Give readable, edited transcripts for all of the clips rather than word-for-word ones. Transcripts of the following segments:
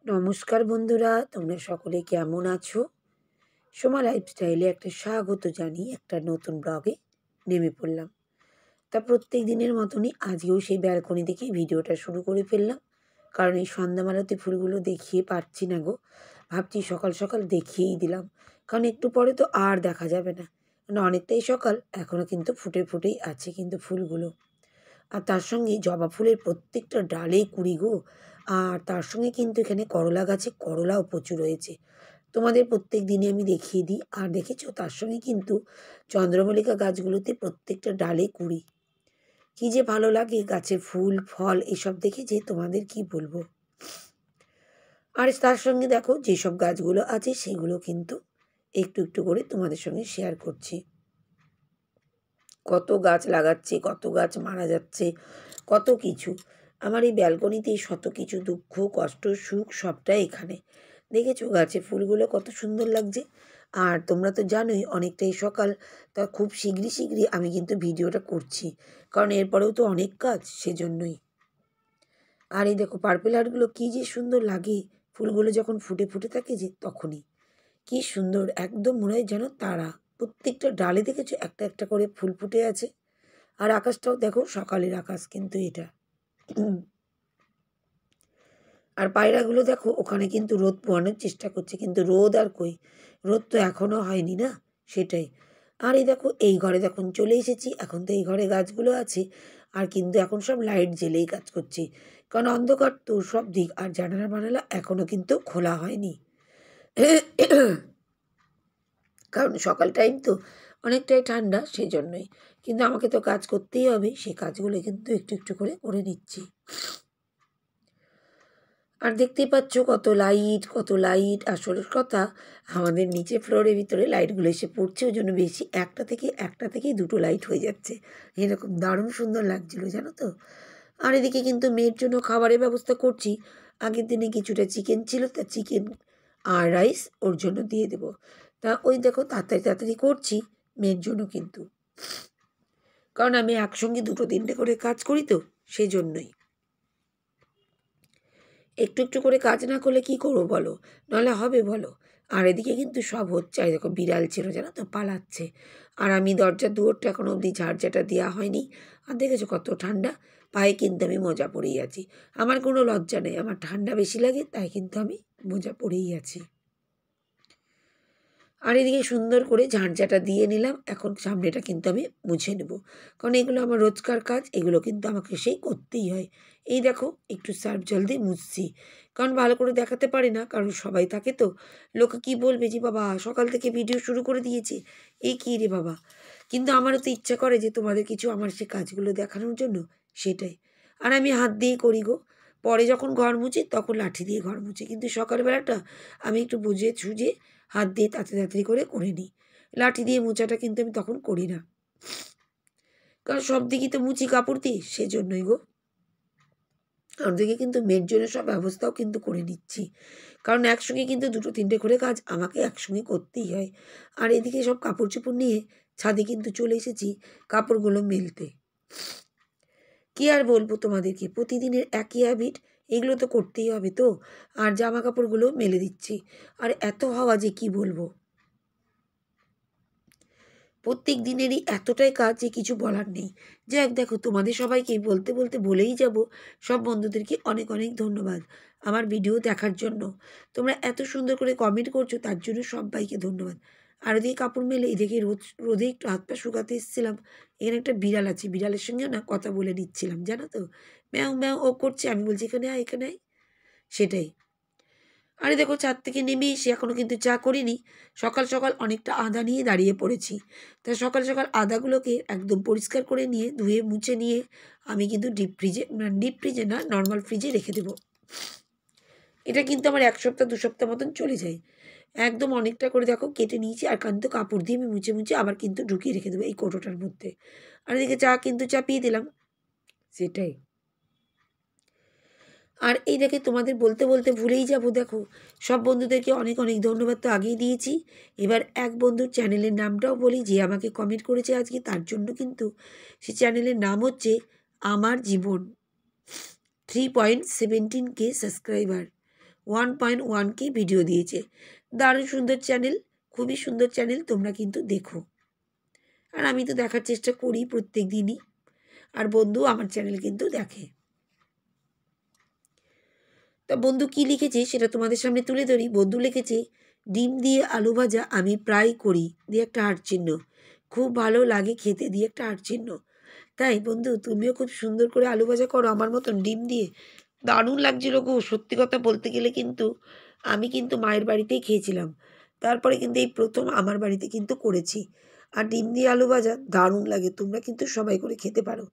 নমস্কার বন্ধুরা, তোমরা সকলে কেমন আছো? সোমা লাইফস্টাইলে একটা স্বাগত জানিয়ে একটা নতুন ব্লগে নেমে পড়লাম। তা প্রত্যেক দিনের মতনই আজকেও সেই ব্যালকনি থেকে ভিডিওটা শুরু করে ফেললাম, কারণ এই সন্ধ্যামালতি ফুলগুলো দেখিয়ে পারছি না গো। ভাবছি সকাল সকাল দেখিয়েই দিলাম, কারণ একটু পরে তো আর দেখা যাবে না। মানে অনেকটাই সকাল, এখনও কিন্তু ফুটে ফুটেই আছে কিন্তু ফুলগুলো। আর তার সঙ্গে জবা ফুলের প্রত্যেকটা ডালে কুড়ি গো। আর তার সঙ্গে কিন্তু এখানে করলা গাছে করলাও প্রচুর রয়েছে। তোমাদের প্রত্যেক দিনে আমি দেখিয়ে দিই। আর দেখেছো তার সঙ্গে কিন্তু চন্দ্রমল্লিকা গাছগুলোতে প্রত্যেকটা ডালে কুড়ি। কী যে ভালো লাগে গাছের ফুল ফল এসব দেখে, যে তোমাদের কি বলবো। আর তার সঙ্গে দেখো যেসব গাছগুলো আছে সেগুলো কিন্তু একটু একটু করে তোমাদের সঙ্গে শেয়ার করছি। কত গাছ লাগাচ্ছি, কত গাছ মারা যাচ্ছে, কত কিছু। আমার এই ব্যালকনিতে শত কিছু দুঃখ কষ্ট সুখ সবটাই এখানে। দেখেছো গাছে ফুলগুলো কত সুন্দর লাগছে। আর তোমরা তো জানোই অনেকটাই সকাল, তা খুব শীঘ্রই আমি কিন্তু ভিডিওটা করছি, কারণ এরপরেও তো অনেক কাজ, সেজন্যই। আর এই দেখো পার্পেল হার্টগুলো কী যে সুন্দর লাগে, ফুলগুলো যখন ফুটে ফুটে থাকে যে তখনই কি সুন্দর, একদম মনে হয় যেন তারা। প্রত্যেকটা ডালে দেখেছো একটা একটা করে ফুল ফুটে আছে। আর আকাশটাও দেখো সকালের আকাশ কিন্তু এটা। আর পায়রাগুলো দেখো ওখানে কিন্তু রোদ পোয়ানোর চেষ্টা করছে, কিন্তু রোদ আর কই, রোদ তো এখনও হয়নি না, সেটাই। আর এই দেখো এই ঘরে যখন চলে এসেছি, এখন তো এই ঘরে গাছগুলো আছে, আর কিন্তু এখন সব লাইট জ্বেলেই কাজ করছি, কারণ অন্ধকার তো সব দিক। আর জানালা এখনও কিন্তু খোলা হয়নি, কারণ সকাল টাইম তো অনেকটাই ঠান্ডা, সেই জন্যই। কিন্তু আমাকে তো কাজ করতেই হবে, সেই কাজগুলো কিন্তু একটু একটু করে করে নিচ্ছি। আর দেখতেই পাচ্ছ কত লাইট কত লাইট। আসলের কথা, আমাদের নিচে ফ্লোরের ভিতরে লাইটগুলো এসে পড়ছে, ওই জন্য বেশি একটা থেকেই দুটো লাইট হয়ে যাচ্ছে। এরকম দারুণ সুন্দর লাগছিল জানো তো। আর এদিকে কিন্তু মেয়ের জন্য খাবারের ব্যবস্থা করছি। আগের দিনে কিছুটা চিকেন ছিল, তা চিকেন আর রাইস ওর জন্য দিয়ে দেব। তা ওই দেখো তাড়াতাড়ি তাড়াতাড়ি করছি মেয়ের জন্য, কিন্তু কারণ আমি একসঙ্গে দুটো তিনটে করে কাজ করি তো, সেই জন্যই। একটু একটু করে কাজ না করলে কি করবো বলো, নাহলে হবে বলো। আর এদিকে কিন্তু সব হচ্ছে। আর দেখো বিড়াল ছিল জানো তো, পালাচ্ছে। আর আমি দরজার দুয়ারটা এখনো অবধি ঝাড়ঝাটা দেওয়া হয়নি। আর দেখেছো কত ঠান্ডা, পায়ে কিন্তু আমি মোজা পরেই আছি। আমার কোনো লজ্জা নেই, আমার ঠান্ডা বেশি লাগে তাই কিন্তু আমি মোজা পরেই আছি। আর এদিকে সুন্দর করে ঝাঁটঝাঁটা দিয়ে নিলাম, এখন সামনেটা কিন্তু আমি মুছে নেব, কারণ এগুলো আমার রোজকার কাজ, এগুলো কিন্তু আমাকে সেই করতেই হয়। এই দেখো একটু সার্ফ জল দিয়ে মুছছি, কারণ ভালো করে দেখাতে পারি না, কারণ সবাই থাকে তো। লোকে কি বলবে যে বাবা সকাল থেকে ভিডিও শুরু করে দিয়েছে, এই কী রে বাবা। কিন্তু আমারও তো ইচ্ছা করে যে তোমাদের কিছু আমার সে কাজগুলো দেখানোর জন্য, সেটাই। আর আমি হাত দিয়েই করি গো। পরে যখন ঘর মুছি তখন লাঠি দিয়ে ঘর মুছি, কিন্তু সকালবেলাটা আমি একটু বুঝে সুঝে হাত দিয়ে তাড়াতাড়ি করে করে নিই। লাঠি দিয়ে মোছাটা কিন্তু আমি তখন করি না, কারণ সব দিকেই তো মুছি কাপড় দিয়ে, সেজন্যই গো। ওদিকে কিন্তু মেয়ের জন্য সব ব্যবস্থাও কিন্তু করে নিচ্ছি, কারণ একসঙ্গে কিন্তু দুটো তিনটে করে কাজ আমাকে একসঙ্গে করতেই হয়। আর এদিকে সব কাপড় চোপড় নিয়ে ছাদে কিন্তু চলে এসেছি কাপড়গুলো মেলতে। কি আর বলবো তোমাদেরকে, প্রতিদিনের একই হ্যাবিট, এগুলো তো করতেই হবে তো। আর জামা কাপড়গুলো মেলে দিচ্ছি। আর এত হাওয়া যে কি বলবো, প্রত্যেক দিনেরই এতটাই কাজ যে কিছু বলার নেই। যাক দেখো তোমাদের সবাইকে বলতে বলতে বলেই যাব, সব বন্ধুদেরকে অনেক অনেক ধন্যবাদ আমার ভিডিও দেখার জন্য। তোমরা এত সুন্দর করে কমেন্ট করছো, তার জন্য সবাইকে ধন্যবাদ। আর ওদিকে কাপড় মেলে এদিকে রোদে একটু হাত পা শুকাতে এসেছিলাম। এখানে একটা বিড়াল আছে, বিড়ালের সঙ্গেও না কথা বলে নিচ্ছিলাম জানো তো। ম্যাও ম্যাও ও করছে, আমি বলছি এখানে আয় এখানে আয়, সেটাই। আরে দেখো ছাদ থেকে নেমে এসে এখনও কিন্তু চা করিনি। সকাল সকাল অনেকটা আদা নিয়ে দাঁড়িয়ে পড়েছি। তাই সকাল সকাল আদাগুলোকে একদম পরিষ্কার করে নিয়ে ধুয়ে মুছে নিয়ে আমি কিন্তু ডিপ ফ্রিজে না, নর্মাল ফ্রিজে রেখে দেবো। এটা কিন্তু আমার 1 সপ্তাহ 2 সপ্তাহ মতন চলে যায়। একদম অনেকটা করে দেখো কেটে নিয়েছি, আর কিন্তু কাপড় দিয়ে আমি মুছে মুছে আবার কিন্তু ঢুকিয়ে রেখে দেবো এই কৌটোটার মধ্যে। আর এদিকে চা কিন্তু চাপিয়ে দিলাম, সেটাই। আর এই দেখে তোমাদের বলতে বলতে ভুলেই যাব, দেখো সব বন্ধুদেরকে অনেক অনেক ধন্যবাদ তো আগেই দিয়েছি। এবার এক বন্ধুর চ্যানেলের নামটাও বলি, যে আমাকে কমেন্ট করেছে আজকে, তার জন্য কিন্তু সে চ্যানেলের নাম হচ্ছে আমার জীবন। 3.17K সাবস্ক্রাইবার, 1.1K ভিডিও দিয়েছে। দারুণ সুন্দর চ্যানেল, খুবই সুন্দর চ্যানেল, তোমরা কিন্তু দেখো। আর আমি তো দেখার চেষ্টা করি প্রত্যেক দিনই, আর বন্ধু আমার চ্যানেল কিন্তু দেখে। তা বন্ধু কি লিখেছে সেটা তোমাদের সামনে তুলে ধরি। বন্ধু লিখেছে, ডিম দিয়ে আলু ভাজা আমি প্রায় করি, দিয়ে একটা হার্ট চিহ্ন, খুব ভালো লাগে খেতে, দিয়ে একটা হার্ট চিহ্ন। তাই বন্ধু তুমিও খুব সুন্দর করে আলু ভাজা করো আমার মতন ডিম দিয়ে, দারুণ লাগছিল গো। সত্যি কথা বলতে গেলে কিন্তু আমি কিন্তু মায়ের বাড়িতেই খেয়েছিলাম, তারপরে কিন্তু এই প্রথম আমার বাড়িতে কিন্তু করেছি। আর ডিম দিয়ে আলু ভাজা দারুণ লাগে, তোমরা কিন্তু সবাই করে খেতে পারো।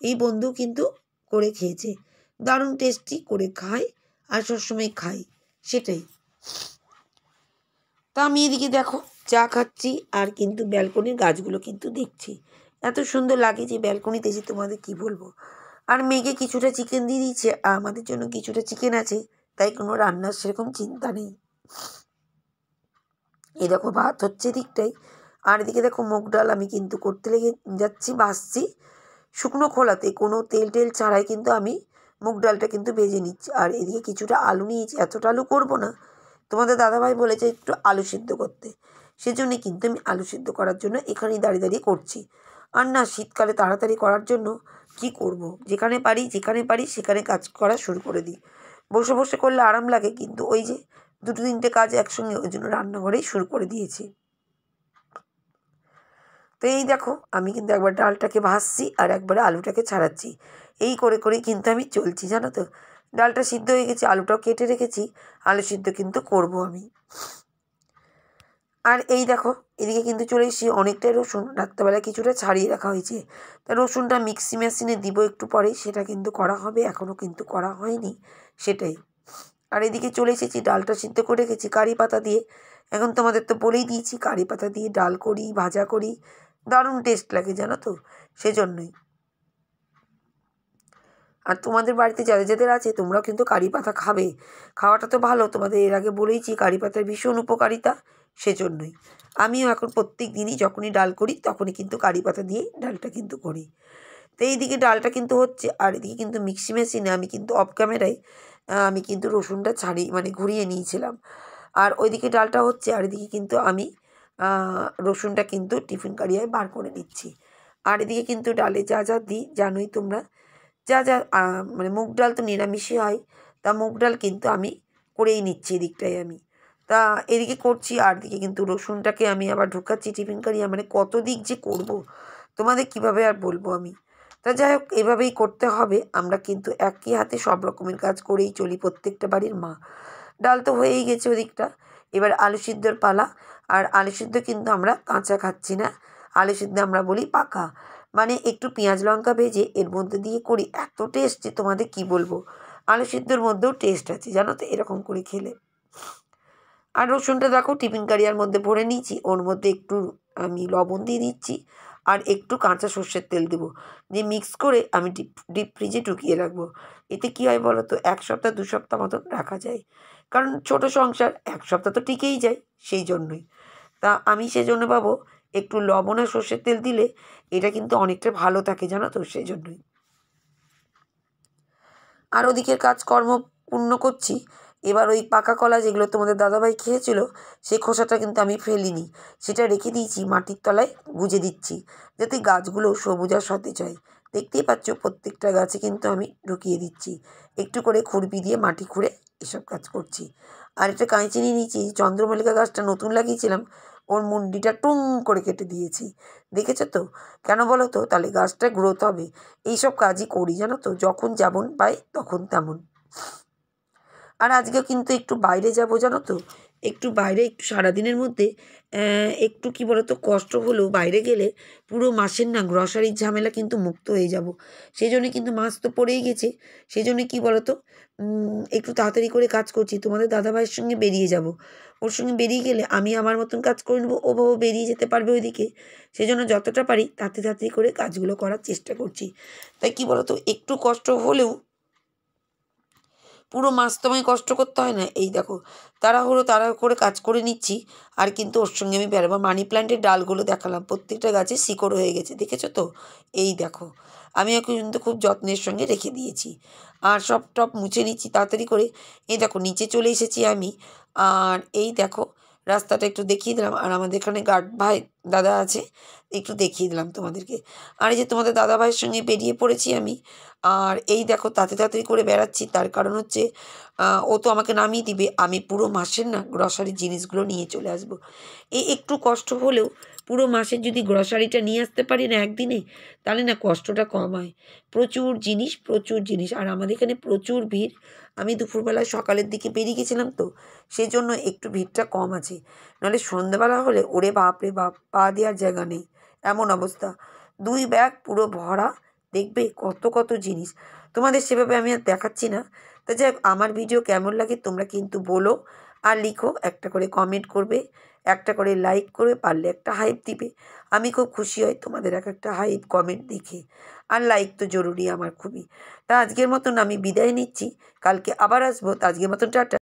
এই বন্ধু কিন্তু করে খেয়েছে, দারুণ টেস্টি করে খায়, আর সবসময় খাই সেটাই। তা আমি এদিকে দেখো চা খাচ্ছি, আর কিন্তু ব্যালকনির গাছগুলো কিন্তু দেখছি, এত সুন্দর লাগে যে ব্যালকনিতে যে তোমাদের কি বলবো। আর মেয়েকে কিছুটা চিকেন দিয়ে দিয়েছে, আর আমাদের জন্য কিছুটা চিকেন আছে, তাই কোনো রান্নার সেরকম চিন্তা নেই। এই দেখো ভাত হচ্ছে দিকটাই, আর এদিকে দেখো মুগ ডাল আমি কিন্তু করতে লেগে যাচ্ছি, ভাজছি শুকনো খোলাতে, কোনো তেল টেল ছাড়াই কিন্তু আমি মুগ ডালটা কিন্তু ভেজে নিচ্ছি। আর এদিকে কিছুটা আলু নিয়েছি, এতটা আলু করবো না, তোমাদের দাদাভাই বলেছে একটু আলু সিদ্ধ করতে, সেজন্যই কিন্তু আমি আলু সিদ্ধ করার জন্য এখানেই দাঁড়িয়ে দাঁড়িয়ে করছি। আর না শীতকালে তাড়াতাড়ি করার জন্য কি করব, যেখানে পারি সেখানে কাজ করা শুরু করে দিই। বসে বসে করলে আরাম লাগে, কিন্তু ওই যে দুটো তিনটে কাজ একসঙ্গে, ওই জন্য রান্নাঘরেই শুরু করে দিয়েছি। তো এই দেখো আমি কিন্তু একবার ডালটাকে ভাজছি আর একবারে আলুটাকে ছাড়াচ্ছি, এই করে করেই কিন্তু আমি চলছি জানো তো। ডালটা সিদ্ধ হয়ে গেছে, আলুটাও কেটে রেখেছি, আলু সিদ্ধ কিন্তু করব আমি। আর এই দেখো এদিকে কিন্তু চলে এসেছি, অনেকটাই রসুন রাত্রেবেলা কিছুটা ছাড়িয়ে রাখা হয়েছে, তা রসুনটা মিক্সি মেশিনে দিব একটু পরেই, সেটা কিন্তু করা হবে, এখনও কিন্তু করা হয়নি সেটাই। আর এদিকে চলে এসেছি, ডালটা সিদ্ধ করে রেখেছি কারি পাতা দিয়ে, এখন তোমাদের তো বলেই দিয়েছি কারি পাতা দিয়ে ডাল করি, ভাজা করি, দারুণ টেস্ট লাগে জানো তো, সেজন্যই। আর তোমাদের বাড়িতে যাদের যাদের আছে তোমরাও কিন্তু কারি পাতা খাবে, খাওয়াটা তো ভালো, তোমাদের এর আগে বলেইছি কারি পাতার ভীষণ উপকারিতা, সেজন্যই। আমিও এখন প্রত্যেক দিনই যখনই ডাল করি তখনই কিন্তু কারি পাতা দিয়ে ডালটা কিন্তু করি। তো এইদিকে ডালটা কিন্তু হচ্ছে, আর এদিকে কিন্তু মিক্সি মেশিনে আমি কিন্তু অফ ক্যামেরায় আমি কিন্তু রসুনটা মানে ঘুরিয়ে নিয়েছিলাম। আর ওইদিকে ডালটা হচ্ছে, আর এদিকে কিন্তু আমি রসুনটা কিন্তু টিফিন কারিয়ায় বার করে নিচ্ছি। আর এদিকে কিন্তু ডালে যা যা দিই জানোই তোমরা, যা যা মানে মুগ ডাল তো নিরামিষই হয়, তা মুগ ডাল কিন্তু আমি করেই নিচ্ছি এদিকটায় আমি। তা এদিকে করছি, আর দিকে কিন্তু রসুনটাকে আমি আবার ঢুকাচ্ছি টিফিন কারিয়া, মানে কত দিক যে করব তোমাদের কিভাবে আর বলবো আমি। তা যাই হোক এভাবেই করতে হবে, আমরা কিন্তু একই হাতে সব রকমের কাজ করেই চলি প্রত্যেকটা বাড়ির মা। ডাল তো হয়েই গেছে ওদিকটা, এবার আলু সিদ্ধর পালা। আর আলু সিদ্ধ কিন্তু আমরা কাঁচা খাচ্ছি না, আলু সিদ্ধ আমরা বলি পাকা, মানে একটু পেঁয়াজ লঙ্কা ভেজে এর মধ্যে দিয়ে করি, এত টেস্ট যে তোমাদের কি বলবো। আলু সিদ্ধর মধ্যেও টেস্ট আছে জানো তো এরকম করে খেলে। আর রসুনটা দেখো টিফিন কারিয়ার মধ্যে ভরে নিয়েছি, ওর মধ্যে একটু আমি লবণ দিয়ে দিচ্ছি, আর একটু কাঁচা সর্ষের তেল দেবো, দিয়ে মিক্স করে আমি ডিপ ফ্রিজে ঢুকিয়ে রাখবো। এতে কী হয় বলো তো, 1 সপ্তাহ 2 সপ্তাহ মতন রাখা যায়, কারণ ছোট সংসার 1 সপ্তাহ তো টিকেই যায়, সেই জন্যই। তা আমি সেজন্য পাবো একটু লবণ আর সর্ষের তেল দিলে এটা কিন্তু অনেকটা ভালো থাকে জানো তো, সেই জন্যই। আর ওদিকের কাজকর্ম পূর্ণ করছি। এবার ওই পাকা কলা যেগুলো তোমাদের দাদাভাই খেয়েছিল, সেই খোসাটা কিন্তু আমি ফেলিনি, সেটা রেখে দিয়েছি মাটির তলায় গুজে দিচ্ছি, যাতে গাছগুলো সবুজ আর সতেজ হয়। দেখতেই পাচ্ছ প্রত্যেকটা গাছে কিন্তু আমি ঢুকিয়ে দিচ্ছি, একটু করে খুরপি দিয়ে মাটি খুঁড়ে এসব কাজ করছি। আর একটা কাঁচি নিয়ে নিয়েছি, চন্দ্রমল্লিকা গাছটা নতুন লাগিয়েছিলাম, ওর মুন্ডিটা টুং করে কেটে দিয়েছি, দেখেছো তো, কেন বলো তো, তাহলে গাছটা গ্রোথ হবে। এইসব কাজই করি জানো তো, যখন যেমন পাই তখন তেমন। আর আজকে কিন্তু একটু বাইরে যাব জানো তো, একটু বাইরে, একটু সারাদিনের মধ্যে একটু কী বলো তো, কষ্ট হলেও বাইরে গেলে পুরো মাসের না গ্রসারির ঝামেলা কিন্তু মুক্ত হয়ে যাব। সেই জন্যে কিন্তু মাছ তো পড়েই গেছে, সেই জন্যে কী বলো তো, একটু তাড়াতাড়ি করে কাজ করছি, তোমাদের দাদাভাইয়ের সঙ্গে বেরিয়ে যাব, ওর সঙ্গে বেরিয়ে গেলে আমি আমার মতন কাজ করে নেবো, ও বাবু বেরিয়ে যেতে পারবে ওইদিকে, সেই জন্য যতটা পারি তাড়াতাড়ি করে কাজগুলো করার চেষ্টা করছি। তাই কী বলো তো, একটু কষ্ট হলেও পুরো মাস তোমায় কষ্ট করতে হয় না। এই দেখো তাড়াহুড়ো করে কাজ করে নিচ্ছি, আর কিন্তু ওর সঙ্গে আমি বেরোবো। মানি প্ল্যান্টের ডালগুলো দেখালাম, প্রত্যেকটা গাছে শিকড় হয়ে গেছে, দেখেছো তো, এই দেখো। আমিও কিন্তু খুব যত্নের সঙ্গে রেখে দিয়েছি। আর সব টপ মুছে নিচ্ছি তাড়াতাড়ি করে। এই দেখো নিচে চলে এসেছি আমি। আর এই দেখো রাস্তাটা একটু দেখিয়ে দিলাম। আর আমাদের এখানে গার্ড ভাই দাদা আছে, একটু দেখিয়ে দিলাম তোমাদেরকে। আর এই যে তোমাদের দাদা ভাইয়ের সঙ্গে বেরিয়ে পড়েছি আমি। আর এই দেখো তাড়াতাড়ি করে বেড়াচ্ছি, তার কারণ হচ্ছে ও তো আমাকে নামিয়ে দিবে, আমি পুরো মাসের না গ্রসারির জিনিসগুলো নিয়ে চলে আসবো। এই একটু কষ্ট হলেও পুরো মাসের যদি গ্রসারিটা নিয়ে আসতে পারি না একদিনে, তাহলে না কষ্টটা কম হয়। প্রচুর জিনিস। আর আমাদের এখানে প্রচুর ভিড়। আমি দুপুরবেলায় সকালের দিকে বেরিয়ে গেছিলাম তো, সেই জন্য একটু ভিড়টা কম আছে। নাহলে সন্ধ্যেবেলা হলে ওরে বাপ রে বাপ, পা দেওয়ার জায়গা নেই, এমন অবস্থা। 2 ব্যাগ পুরো ভরা, দেখবে কত জিনিস। তোমাদের সেভাবে আমি আর দেখাচ্ছি না। তো যাই হোক, আমার ভিডিও কেমন লাগে তোমরা কিন্তু বলো, আর লিখো, একটা করে কমেন্ট করবে, একটা করে লাইক করবে, পারলে একটা হাইপ দিবে। আমি খুব খুশি হই তোমাদের একটা হাইপ কমেন্ট দেখে। আর লাইক তো জরুরি আমার খুবই। তা আজকের মতন আমি বিদায় নিচ্ছি, কালকে আবার আসবো। তা আজকের মতন টাটা।